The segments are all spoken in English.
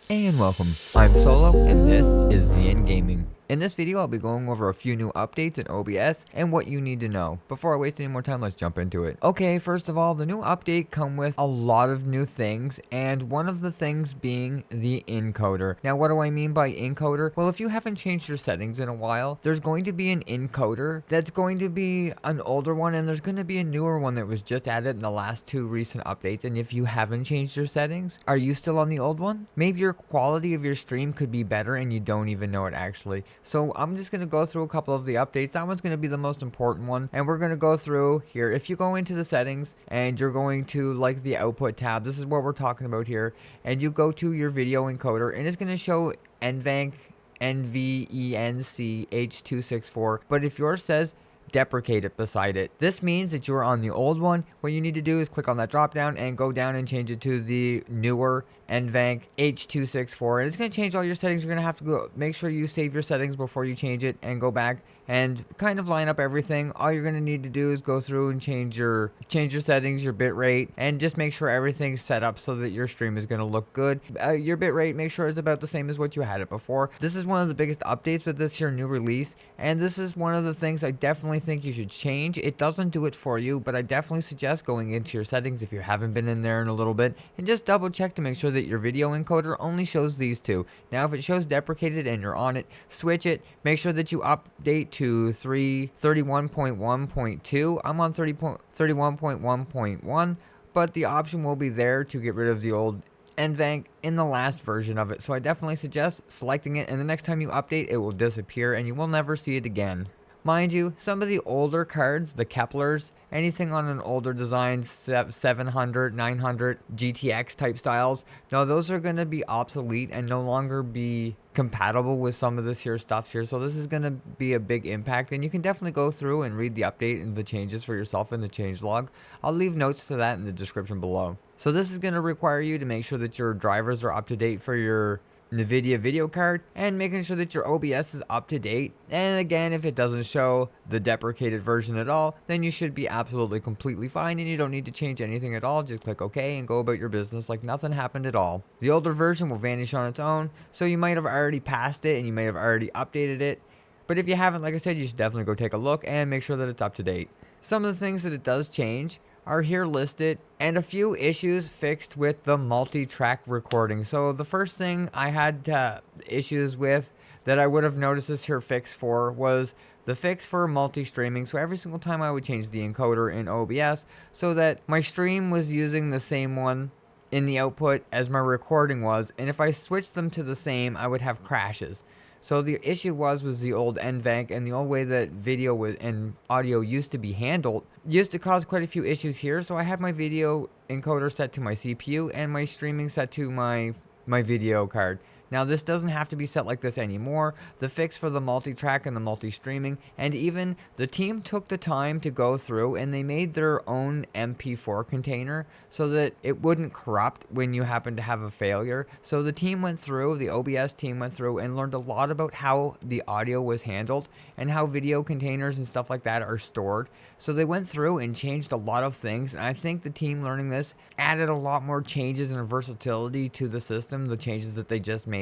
And welcome, I'm Solo, and this is ZN Gaming. In this video, I'll be going over a few new updates in OBS and what you need to know. Before I waste any more time, let's jump into it. Okay, first of all, the new update come with a lot of new things, and one of the things being the encoder. Now, what do I mean by encoder? Well, if you haven't changed your settings in a while, there's going to be an encoder that's going to be an older one, and there's going to be a newer one that was just added in the last two recent updates. And if you haven't changed your settings, are you still on the old one? Maybe your quality of your stream could be better and you don't even know it actually. So I'm just going to go through a couple of the updates. That one's going to be the most important one, and we're going to go through here. If you go into the settings and you're going to like the output tab, this is what we're talking about here, and you go to your video encoder, and it's going to show NVENC NVENC H264, but if yours says deprecate it beside it, this means that you're on the old one. What you need to do is click on that drop down and go down and change it to the newer NVENC H264, and it's going to change all your settings. You're going to have to go make sure you save your settings before you change it and go back and kind of line up everything. All you're going to need to do is go through and change your settings, your bit rate, and just make sure everything's set up so that your stream is going to look good. Your bit rate, make sure it's about the same as what you had it before. This is one of the biggest updates with this here new release, and this is one of the things I definitely think you should change. It doesn't do it for you, but I definitely suggest going into your settings if you haven't been in there in a little bit and just double check to make sure that your video encoder only shows these two. Now, if it shows deprecated and you're on it, switch it. Make sure that you update to 31.1.2. I'm on 31.1.1, but the option will be there to get rid of the old NVENC in the last version of it. So I definitely suggest selecting it, and the next time you update, it will disappear and you will never see it again. Mind you, some of the older cards, the Keplers, anything on an older design, 700, 900, GTX type styles, now those are going to be obsolete and no longer be compatible with some of this here stuff here. So this is going to be a big impact, and you can definitely go through and read the update and the changes for yourself in the changelog. I'll leave notes to that in the description below. So this is going to require you to make sure that your drivers are up to date for your NVIDIA video card, and making sure that your OBS is up to date. And again, if it doesn't show the deprecated version at all, then you should be absolutely completely fine and you don't need to change anything at all. Just click OK and go about your business like nothing happened at all. The older version will vanish on its own, so you might have already passed it and you may have already updated it. But if you haven't, like I said, you should definitely go take a look and make sure that it's up to date. Some of the things that it does change are here listed, and a few issues fixed with the multi-track recording. So the first thing I had issues with that I would have noticed this here fix for was the fix for multi-streaming. So every single time I would change the encoder in OBS so that my stream was using the same one in the output as my recording was, and if I switched them to the same, I would have crashes. So the issue was the old NVENC, and the old way that video and audio used to be handled used to cause quite a few issues here. So I had my video encoder set to my CPU and my streaming set to my video card. Now this doesn't have to be set like this anymore. The fix for the multi-track and the multi-streaming, and even the team took the time to go through and they made their own MP4 container so that it wouldn't corrupt when you happen to have a failure. So the team went through, the OBS team went through and learned a lot about how the audio was handled and how video containers and stuff like that are stored. So they went through and changed a lot of things, and I think the team learning this added a lot more changes and versatility to the system, the changes that they just made.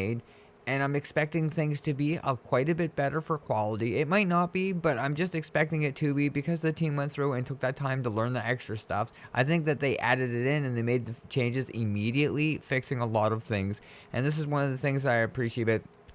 And I'm expecting things to be quite a bit better for quality. It might not be, but I'm just expecting it to be because the team went through and took that time to learn the extra stuff. I think that they added it in and they made the changes immediately, fixing a lot of things. And this is one of the things that I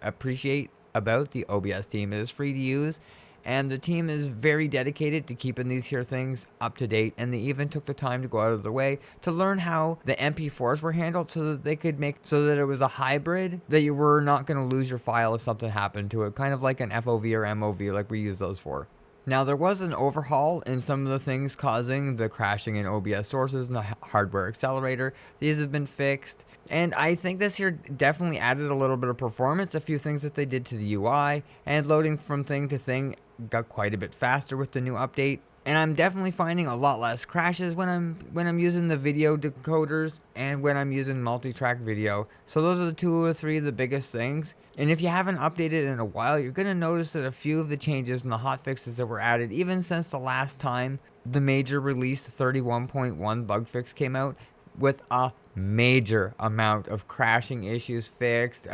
appreciate about the OBS team. It is free to use, and the team is very dedicated to keeping these here things up to date, and they even took the time to go out of their way to learn how the MP4s were handled so that they could make so that it was a hybrid, that you were not going to lose your file if something happened to it, kind of like an FOV or MOV like we use those for. Now, there was an overhaul in some of the things causing the crashing in OBS sources and the hardware accelerator. These have been fixed, and I think this here definitely added a little bit of performance. A few things that they did to the UI, and loading from thing to thing got quite a bit faster with the new update. And I'm definitely finding a lot less crashes when I'm using the video decoders and when I'm using multi-track video. So those are the 2 or 3 of the biggest things. And if you haven't updated in a while, you're going to notice that a few of the changes and the hot fixes that were added, even since the last time the major release 31.1 bug fix came out, with a major amount of crashing issues fixed,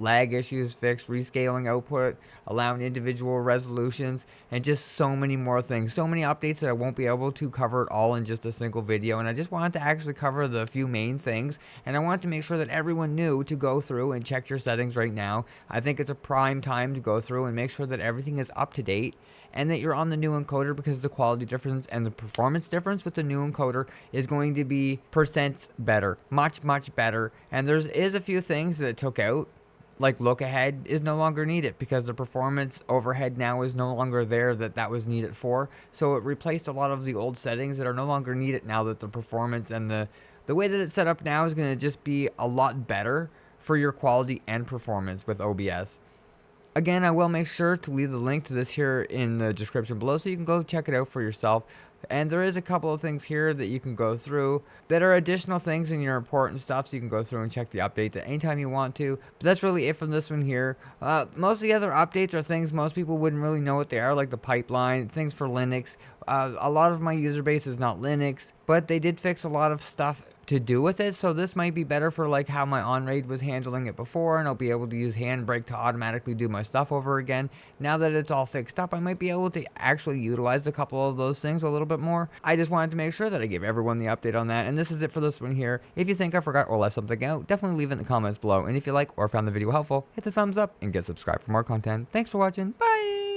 lag issues fixed, rescaling output, allowing individual resolutions, and just so many more things. So many updates that I won't be able to cover it all in just a single video. And I just wanted to actually cover the few main things. And I wanted to make sure that everyone knew to go through and check your settings right now. I think it's a prime time to go through and make sure that everything is up to date and that you're on the new encoder, because the quality difference and the performance difference with the new encoder is going to be percents better, much better. And there is a few things that it took out, like look ahead is no longer needed because the performance overhead now is no longer there that was needed for. So it replaced a lot of the old settings that are no longer needed now that the performance and the way that it's set up now is going to just be a lot better for your quality and performance with OBS. Again, I will make sure to leave the link to this here in the description below so you can go check it out for yourself. And there is a couple of things here that you can go through that are additional things in your report and stuff, so you can go through and check the updates at any time you want to. But that's really it from this one here. Most of the other updates are things most people wouldn't really know what they are, like the pipeline, things for Linux. A lot of my user base is not Linux, but they did fix a lot of stuff to do with it, so this might be better for like how my on-raid was handling it before, and I'll be able to use handbrake to automatically do my stuff over again. Now that it's all fixed up, I might be able to actually utilize a couple of those things a little bit more. I just wanted to make sure that I give everyone the update on that, and this is it for this one here. If you think I forgot or left something out, definitely leave it in the comments below, and if you like or found the video helpful, hit the thumbs up and get subscribed for more content. Thanks for watching. Bye!